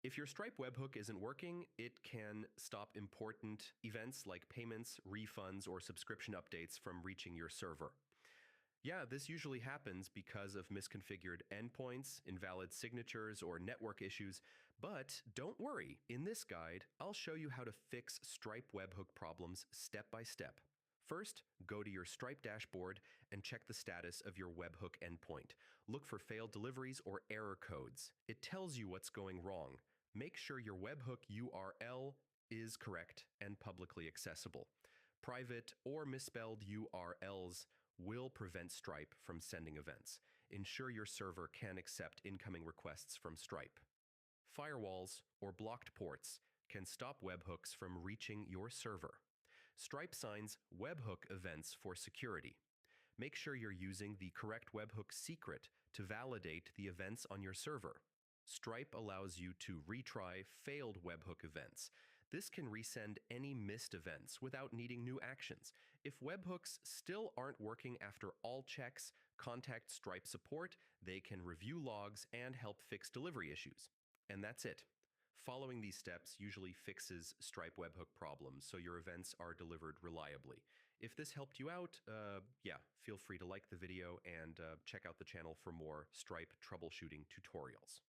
If your Stripe webhook isn't working, it can stop important events like payments, refunds, or subscription updates from reaching your server. Yeah, this usually happens because of misconfigured endpoints, invalid signatures, or network issues. But don't worry, in this guide, I'll show you how to fix Stripe webhook problems step by step. First, go to your Stripe dashboard and check the status of your webhook endpoint. Look for failed deliveries or error codes. It tells you what's going wrong. Make sure your webhook URL is correct and publicly accessible. Private or misspelled URLs will prevent Stripe from sending events. Ensure your server can accept incoming requests from Stripe. Firewalls or blocked ports can stop webhooks from reaching your server. Stripe signs webhook events for security. Make sure you're using the correct webhook secret to validate the events on your server. Stripe allows you to retry failed webhook events. This can resend any missed events without needing new actions. If webhooks still aren't working after all checks, contact Stripe support. They can review logs and help fix delivery issues. And that's it. Following these steps usually fixes Stripe webhook problems, so your events are delivered reliably. If this helped you out, feel free to like the video and check out the channel for more Stripe troubleshooting tutorials.